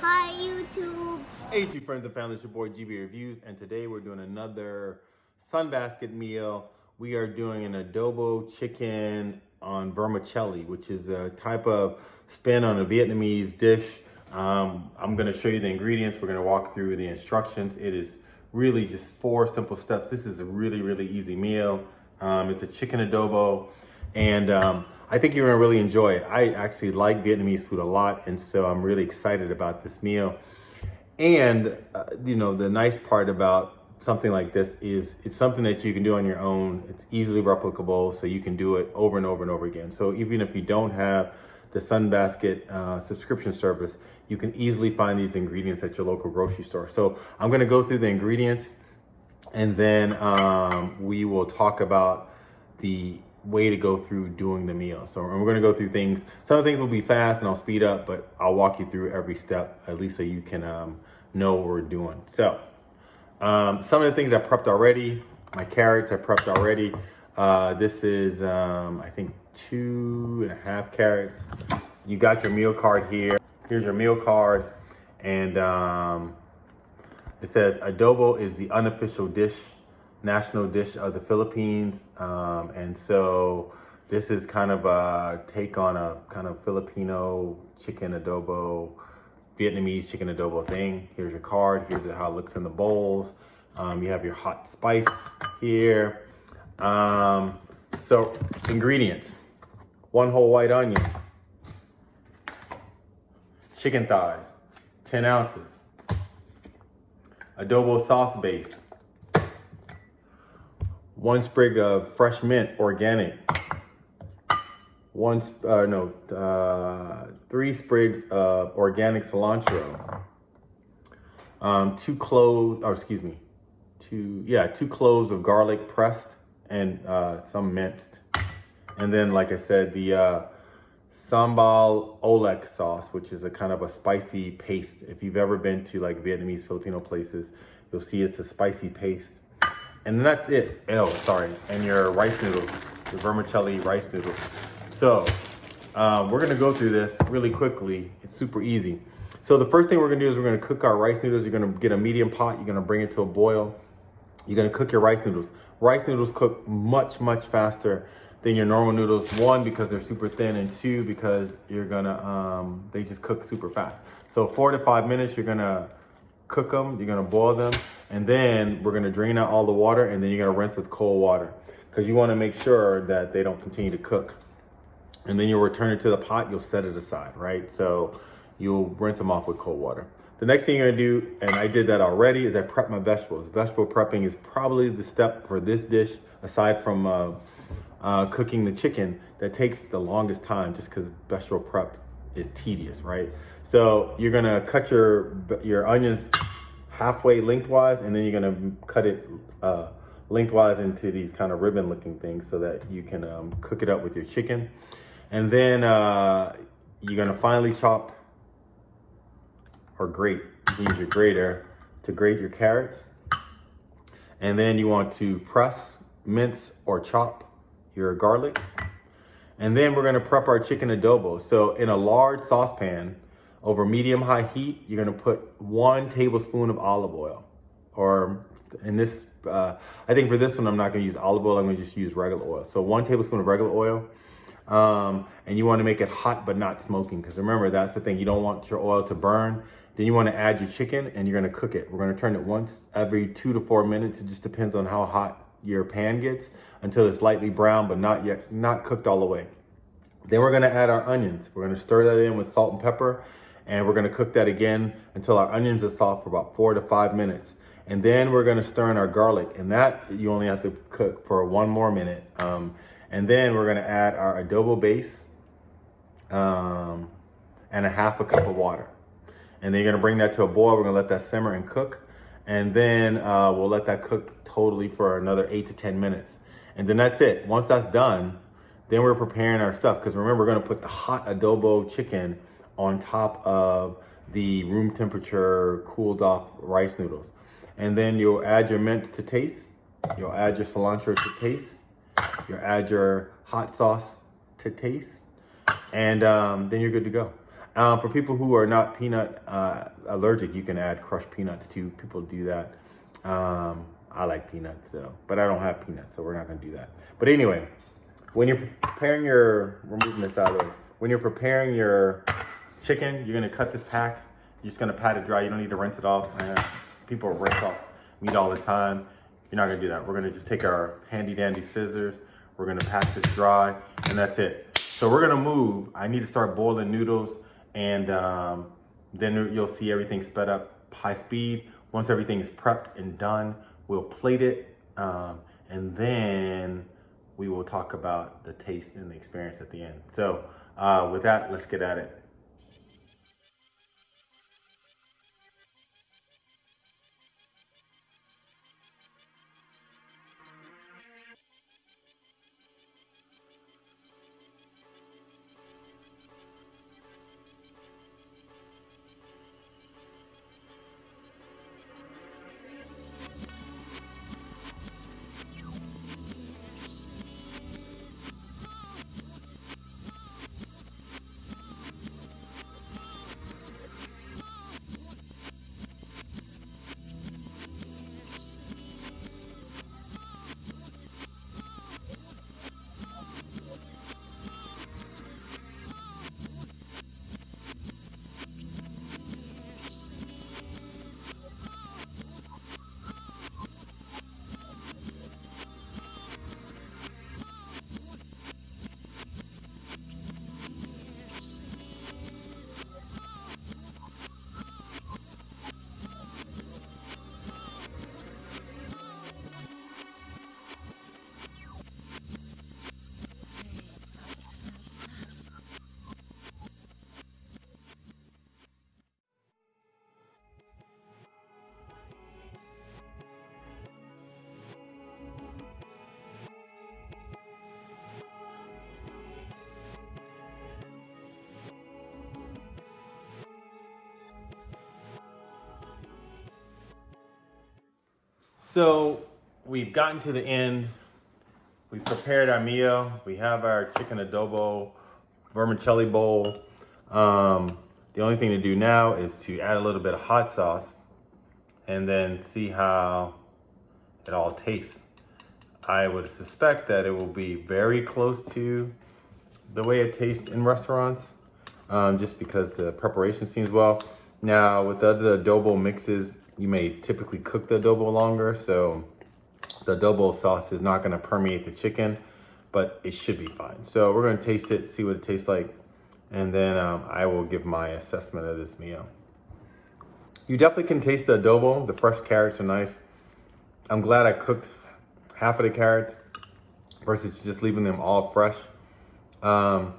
Hi YouTube. Hey YouTube friends and family, it's your boy GB Reviews, and today we're doing another sunbasket meal. We are doing an adobo chicken on vermicelli, which is a type of spin on a Vietnamese dish. I'm gonna show you the ingredients. We're gonna walk through the instructions. It is really just 4 simple steps. This is a really easy meal. It's a chicken adobo, and I think you're gonna really enjoy it. I actually like Vietnamese food a lot, and so I'm really excited about this meal. And the nice part about something like this is it's something that you can do on your own. It's easily replicable, so you can do it over and over and over again. So even if you don't have the Sunbasket subscription service, you can easily find these ingredients at your local grocery store. So I'm going to go through the ingredients, and then we will talk about the way to go through doing the meal. So we're going to go through things. Some of the things will be fast and I'll speed up, but I'll walk you through every step, at least so you can know what we're doing. So some of the things I prepped already. My carrots I prepped already. This is I think 2.5 carrots. You got your meal card here. Here's your meal card, and it says adobo is the unofficial national dish of the Philippines, and so this is kind of a take on a kind of Filipino chicken adobo, Vietnamese chicken adobo thing. Here's your card. Here's how it looks in the bowls. You have your hot spice here. So ingredients: 1 whole white onion, chicken thighs, 10 ounces, adobo sauce base, 1 sprig of fresh mint, organic. 3 sprigs of organic cilantro. 2 cloves, or excuse me, 2 cloves of garlic pressed and some minced. And then, like I said, the sambal oelek sauce, which is a kind of a spicy paste. If you've ever been to like Vietnamese, Filipino places, you'll see it's a spicy paste. And then that's it. And your rice noodles, your vermicelli rice noodles. So we're gonna go through this really quickly. It's super easy. So the first thing we're gonna do is we're gonna cook our rice noodles. You're gonna get a medium pot. You're gonna bring it to a boil. You're gonna cook your rice noodles. Rice noodles cook much faster than your normal noodles. 1, because they're super thin, and 2, because you're gonna they just cook super fast. So 4 to 5 minutes, you're gonna cook them, you're gonna boil them, and then we're gonna drain out all the water, and then you're gonna rinse with cold water, because you wanna make sure that they don't continue to cook. And then you'll return it to the pot, you'll set it aside, right? So you'll rinse them off with cold water. The next thing you're gonna do, and I did that already, is I prep my vegetables. Vegetable prepping is probably the step for this dish, aside from cooking the chicken, that takes the longest time, just because vegetable prep is tedious, right? So you're gonna cut your onions halfway lengthwise, and then you're gonna cut it lengthwise into these kind of ribbon looking things so that you can cook it up with your chicken. And then you're gonna finely chop or grate. You can use your grater to grate your carrots. And then you want to press, mince, or chop your garlic. And then we're gonna prep our chicken adobo. So in a large saucepan over medium-high heat, you're gonna put 1 tablespoon of olive oil. Or in this, I think for this one, I'm not gonna use olive oil, I'm gonna just use regular oil. So 1 tablespoon of regular oil. And you wanna make it hot but not smoking, because remember, that's the thing, you don't want your oil to burn. Then you wanna add your chicken and you're gonna cook it. We're gonna turn it once every 2 to 4 minutes. It just depends on how hot your pan gets, until it's lightly brown but not cooked all the way. Then we're gonna add our onions. We're gonna stir that in with salt and pepper, and we're gonna cook that again until our onions are soft for about 4 to 5 minutes. And then we're gonna stir in our garlic, and that you only have to cook for 1 more minute. And then we're gonna add our adobo base and 1/2 cup of water. And then you're gonna bring that to a boil. We're gonna let that simmer and cook. And then we'll let that cook totally for another 8 to 10 minutes. And then that's it. Once that's done, then we're preparing our stuff. Because remember, we're gonna put the hot adobo chicken on top of the room temperature cooled off rice noodles. And then you'll add your mint to taste. You'll add your cilantro to taste. You'll add your hot sauce to taste. And then you're good to go. For people who are not peanut allergic, you can add crushed peanuts too. People do that. I like peanuts, but I don't have peanuts, so we're not gonna do that. But anyway, when you're preparing we're moving this out of the way. When you're preparing your chicken, you're gonna cut this pack. You're just gonna pat it dry. You don't need to rinse it off. People rinse off meat all the time. You're not gonna do that. We're gonna just take our handy dandy scissors. We're gonna pat this dry, and that's it. So we're gonna move. I need to start boiling noodles, and then you'll see everything sped up high speed. Once everything is prepped and done, we'll plate it, and then we will talk about the taste and the experience at the end. So with that, let's get at it. So we've gotten to the end. We prepared our meal. We have our chicken adobo vermicelli bowl. The only thing to do now is to add a little bit of hot sauce and then see how it all tastes. I would suspect that it will be very close to the way it tastes in restaurants, just because the preparation seems well. Now, with the other adobo mixes, you may typically cook the adobo longer, so the adobo sauce is not going to permeate the chicken, but it should be fine. So we're going to taste it, see what it tastes like, and then I will give my assessment of this meal. You definitely can taste the adobo. The fresh carrots are nice. I'm glad I cooked half of the carrots versus just leaving them all fresh. The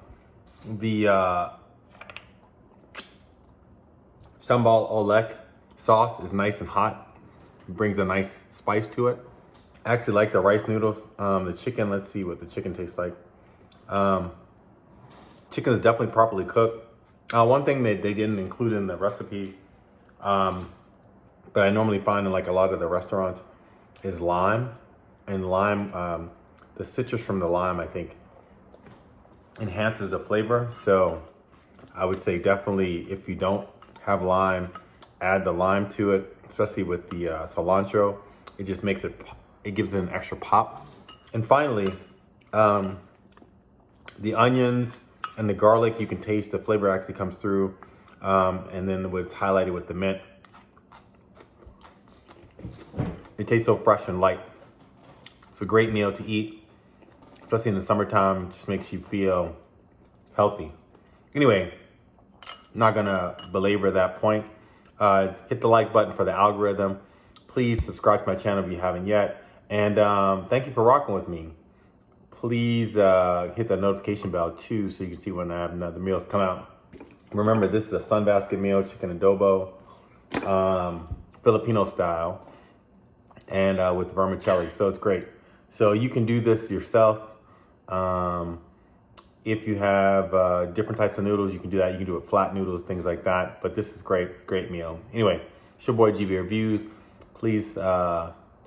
sambal oelek sauce is nice and hot. It brings a nice spice to it. I actually like the rice noodles. The chicken, let's see what the chicken tastes like. Chicken is definitely properly cooked. One thing that they didn't include in the recipe, but I normally find in like a lot of the restaurants, is lime. And lime, the citrus from the lime, I think, enhances the flavor. So I would say definitely, if you don't have lime, add the lime to it, especially with the cilantro. It just makes it, it gives it an extra pop. And finally, the onions and the garlic, you can taste the flavor actually comes through. And then what's highlighted with the mint, it tastes so fresh and light. It's a great meal to eat, especially in the summertime. It just makes you feel healthy. Anyway, not gonna belabor that point. Hit the like button for the algorithm. Please subscribe to my channel if you haven't yet. And thank you for rocking with me. Please hit that notification bell too, so you can see when I have another meals come out. Remember, this is a sunbasket meal, chicken adobo, Filipino style, and with vermicelli, so it's great. So you can do this yourself. If you have different types of noodles, you can do that. You can do it flat noodles, things like that. But this is great meal. Anyway, it's your boy GB Reviews. Please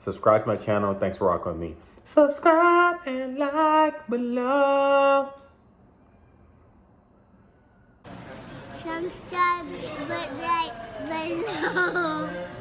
subscribe to my channel. Thanks for rocking with me. Subscribe and like below. subscribe, but no.